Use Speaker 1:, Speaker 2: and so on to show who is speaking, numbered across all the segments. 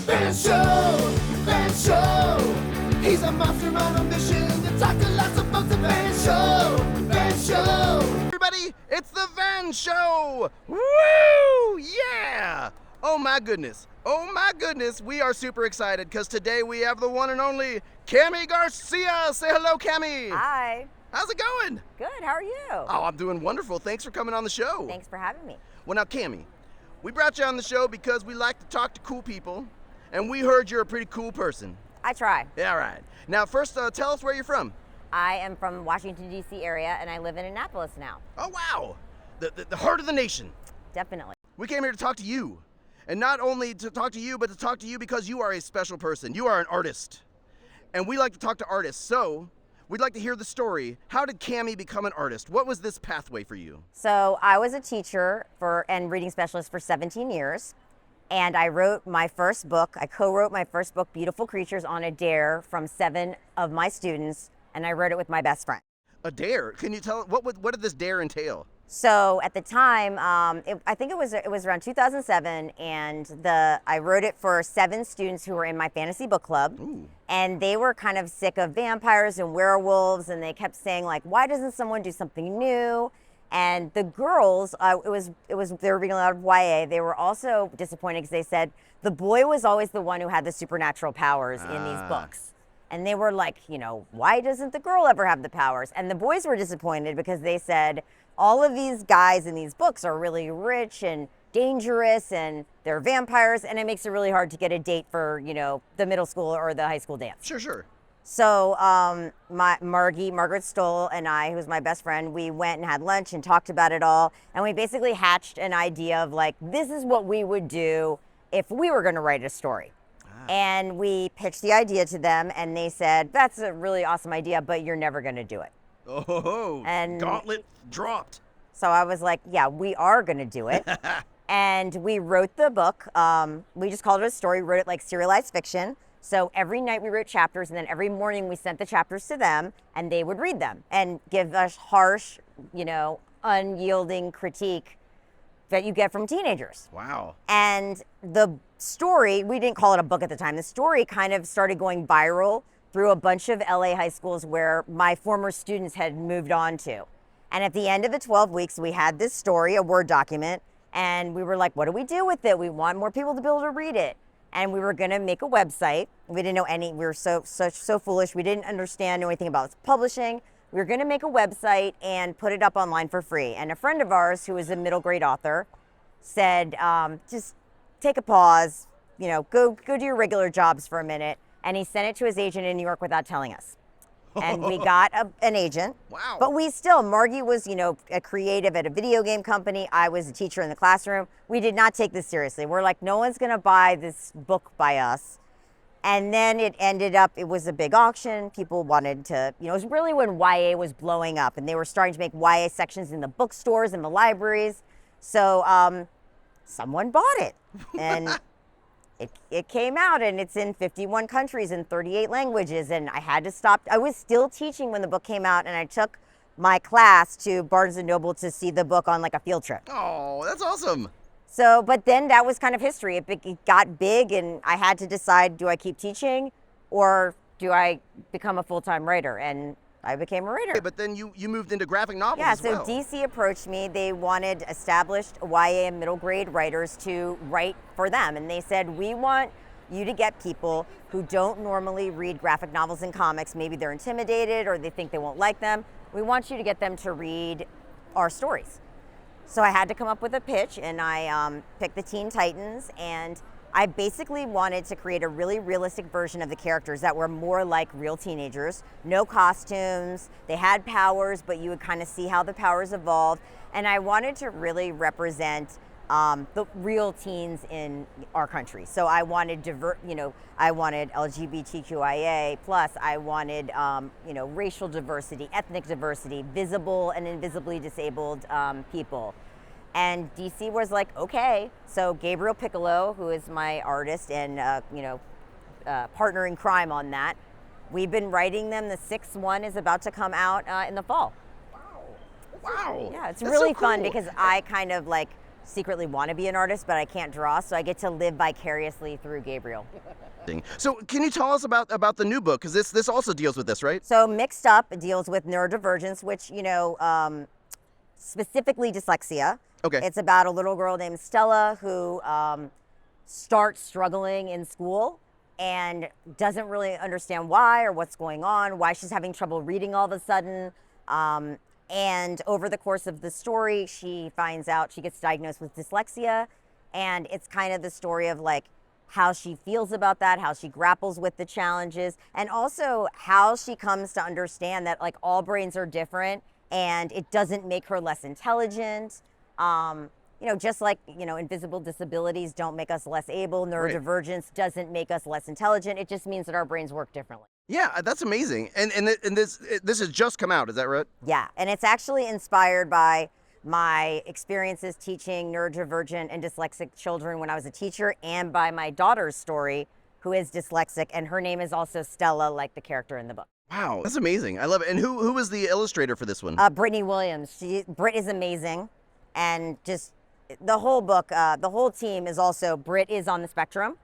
Speaker 1: Van Show, Van Show. He's a monster on a mission to talk to lots of folks. The Van Show, Van Show.
Speaker 2: Everybody, it's the Van Show! Woo! Yeah! Oh my goodness, we are super excited because today we have the one and only Kami Garcia. Say hello, Kami.
Speaker 3: Hi.
Speaker 2: How's it going?
Speaker 3: Good, how are you?
Speaker 2: Oh, I'm doing wonderful. Thanks for coming on the show.
Speaker 3: Thanks for having me.
Speaker 2: Well, now, Kami, we brought you on the show because we like to talk to cool people, and we heard you're a pretty cool person.
Speaker 3: I try.
Speaker 2: Yeah, right. Now, first, tell us where you're from.
Speaker 3: I am from Washington, D.C. area, and I live in Annapolis now.
Speaker 2: Oh, wow. The heart of the nation.
Speaker 3: Definitely.
Speaker 2: We came here to talk to you. And not only to talk to you, but to talk to you because you are a special person. You are an artist. And we like to talk to artists. So we'd like to hear the story. How did Kami become an artist? What was this pathway for you?
Speaker 3: So I was a teacher and reading specialist for 17 years. And I wrote my first book. I co-wrote my first book, Beautiful Creatures, on a dare from 7 of my students. And I wrote it with my best friend.
Speaker 2: A dare? Can you tell, what did this dare entail?
Speaker 3: So at the time, I think it was around 2007, and I wrote it for 7 students who were in my fantasy book club.
Speaker 2: Ooh.
Speaker 3: And they were kind of sick of vampires and werewolves, and they kept saying, like, why doesn't someone do something new? And the girls, they were reading a lot of YA. They were also disappointed because they said the boy was always the one who had the supernatural powers in these books. And they were like, why doesn't the girl ever have the powers? And the boys were disappointed because they said, all of these guys in these books are really rich and dangerous and they're vampires, and it makes it really hard to get a date for, the middle school or the high school dance.
Speaker 2: Sure.
Speaker 3: So Margaret Stoll, and I, who's my best friend, we went and had lunch and talked about it all. And we basically hatched an idea of like, this is what we would do if we were gonna write a story. And we pitched the idea to them, and they said, that's a really awesome idea, but you're never gonna do it.
Speaker 2: Oh, and gauntlet dropped.
Speaker 3: So I was like, yeah, we are gonna do it. And we wrote the book. We just called it a story, wrote it like serialized fiction. So every night we wrote chapters, and then every morning we sent the chapters to them, and they would read them and give us harsh, unyielding critique that you get from teenagers.
Speaker 2: Wow.
Speaker 3: And the story, we didn't call it a book at the time, the story kind of started going viral through a bunch of LA high schools where my former students had moved on to. And at the end of the 12 weeks, we had this story, a Word document, and we were like, what do we do with it? We want more people to be able to read it. And we were gonna make a website. We didn't know we were so foolish. We didn't understand anything about publishing. We were gonna make a website and put it up online for free. And a friend of ours, who is a middle grade author, said, just take a pause, go do your regular jobs for a minute. And he sent it to his agent in New York without telling us. And we got an agent.
Speaker 2: Wow.
Speaker 3: But Margie was, a creative at a video game company. I was a teacher in the classroom. We did not take this seriously. We're like, no one's gonna buy this book by us. And then it was a big auction. People wanted to, it was really when YA was blowing up, and they were starting to make YA sections in the bookstores and the libraries. So someone bought it, and it came out, and it's in 51 countries and 38 languages, and I had to stop. I was still teaching when the book came out, and I took my class to Barnes & Noble to see the book on like a field trip.
Speaker 2: Oh, that's awesome.
Speaker 3: So, but then that was kind of history. It got big, and I had to decide, do I keep teaching or do I become a full-time writer? And I became a writer.
Speaker 2: Okay, but then you moved into graphic novels
Speaker 3: as
Speaker 2: well.
Speaker 3: So DC approached me. They wanted established YA and middle grade writers to write for them. And they said, we want you to get people who don't normally read graphic novels and comics. Maybe they're intimidated or they think they won't like them. We want you to get them to read our stories. So I had to come up with a pitch, and I picked the Teen Titans, and I basically wanted to create a really realistic version of the characters that were more like real teenagers. No costumes, they had powers, but you would kind of see how the powers evolved. And I wanted to really represent the real teens in our country. So I wanted I wanted LGBTQIA+, I wanted racial diversity, ethnic diversity, visible and invisibly disabled people. And DC was like, okay. So Gabriel Piccolo, who is my artist and partner in crime on that, we've been writing them. The 6th one is about to come out in the fall.
Speaker 2: Wow.
Speaker 3: Yeah, it's
Speaker 2: That's
Speaker 3: really
Speaker 2: so
Speaker 3: fun
Speaker 2: cool.
Speaker 3: because I kind of like secretly want to be an artist, but I can't draw, so I get to live vicariously through Gabriel.
Speaker 2: So can you tell us about the new book? Because this also deals with this, right?
Speaker 3: So Mixed Up deals with neurodivergence, which, specifically dyslexia.
Speaker 2: Okay.
Speaker 3: It's about a little girl named Stella who starts struggling in school and doesn't really understand why or what's going on, why she's having trouble reading all of a sudden. And over the course of the story, she finds out she gets diagnosed with dyslexia. And it's kind of the story of like how she feels about that, how she grapples with the challenges, and also how she comes to understand that like all brains are different and it doesn't make her less intelligent. Just like, invisible disabilities don't make us less able, neurodivergence doesn't make us less intelligent. It just means that our brains work differently.
Speaker 2: Yeah, that's amazing. And this has just come out, is that right?
Speaker 3: Yeah, and it's actually inspired by my experiences teaching neurodivergent and dyslexic children when I was a teacher, and by my daughter's story, who is dyslexic, and her name is also Stella, like the character in the book.
Speaker 2: Wow, that's amazing. I love it. And who was the illustrator for this one?
Speaker 3: Brittany Williams. Britt is amazing, and just the whole book, the whole team is also, Britt is on the spectrum,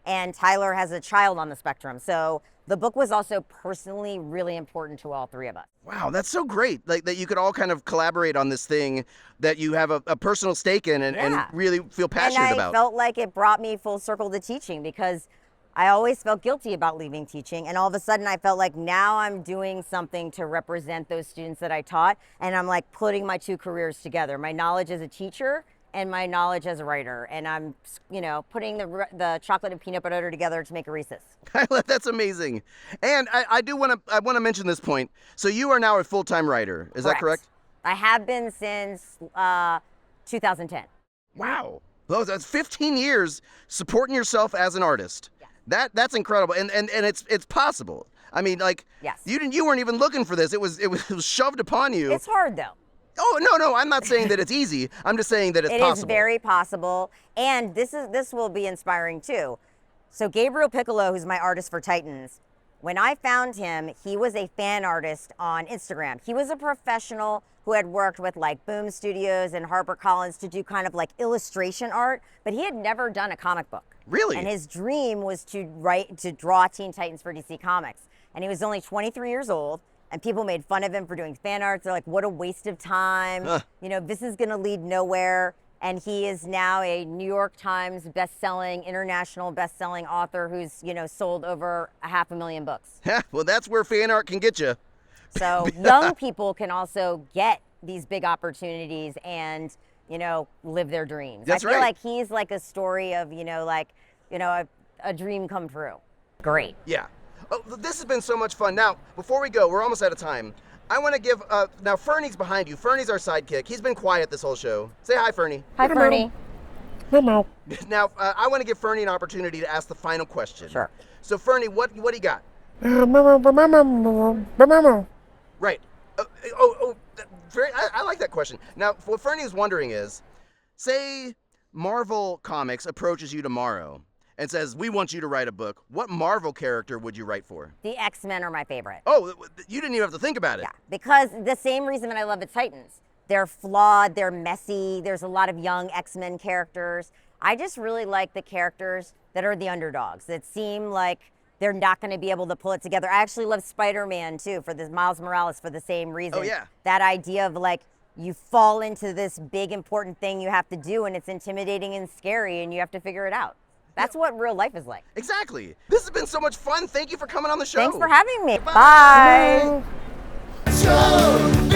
Speaker 3: and Tyler has a child on the spectrum. So the book was also personally really important to all three of us.
Speaker 2: Wow, that's so great. Like that you could all kind of collaborate on this thing that you have a personal stake in and really feel passionate
Speaker 3: and I
Speaker 2: about.
Speaker 3: felt like it brought me full circle to teaching, because I always felt guilty about leaving teaching. And all of a sudden I felt like now I'm doing something to represent those students that I taught. And I'm like putting my two careers together, my knowledge as a teacher and my knowledge as a writer. And I'm, putting the chocolate and peanut butter together to make a Reese's.
Speaker 2: That's amazing. And I want to mention this point. So you are now a full-time writer. Is that correct?
Speaker 3: I have been since 2010.
Speaker 2: Wow. Well, that's 15 years supporting yourself as an artist. Yeah. That's incredible. And it's possible. I mean, like,
Speaker 3: yes.
Speaker 2: You weren't even looking for this. It was shoved upon you.
Speaker 3: It's hard though.
Speaker 2: Oh, no, I'm not saying that it's easy. I'm just saying that it's possible. It is
Speaker 3: very possible. And this will be inspiring too. So Gabriel Piccolo, who's my artist for Titans, when I found him, he was a fan artist on Instagram. He was a professional who had worked with like Boom Studios and HarperCollins to do kind of like illustration art, but he had never done a comic book.
Speaker 2: Really?
Speaker 3: And his dream was to draw Teen Titans for DC Comics. And he was only 23 years old. And people made fun of him for doing fan art. They're like, what a waste of time. This is going to lead nowhere. And he is now a New York Times international best-selling author who's, sold over 500,000 books.
Speaker 2: Well, that's where fan art can get you.
Speaker 3: So young people can also get these big opportunities and, live their dreams.
Speaker 2: That's
Speaker 3: I feel like he's like a story of, a dream come true. Great.
Speaker 2: Yeah. Oh, this has been so much fun. Now, before we go, we're almost out of time. I want to give, now Fernie's behind you. Fernie's our sidekick. He's been quiet this whole show. Say hi, Fernie.
Speaker 3: Hi, Fernie.
Speaker 2: Hello. Now, I want to give Fernie an opportunity to ask the final question.
Speaker 3: Sure.
Speaker 2: So, Fernie, what do you got? Right. I like that question. Now, what Fernie is wondering is, say Marvel Comics approaches you tomorrow and says, we want you to write a book. What Marvel character would you write for?
Speaker 3: The X-Men are my favorite.
Speaker 2: Oh, you didn't even have to think about it.
Speaker 3: Yeah, because the same reason that I love the Titans. They're flawed, they're messy, there's a lot of young X-Men characters. I just really like the characters that are the underdogs, that seem like they're not going to be able to pull it together. I actually love Spider-Man too, for this Miles Morales, for the same reason.
Speaker 2: Oh, yeah.
Speaker 3: That idea of like, you fall into this big important thing you have to do and it's intimidating and scary and you have to figure it out. That's what real life is like.
Speaker 2: Exactly. This has been so much fun. Thank you for coming on the show.
Speaker 3: Thanks for having me. Bye.
Speaker 1: Show,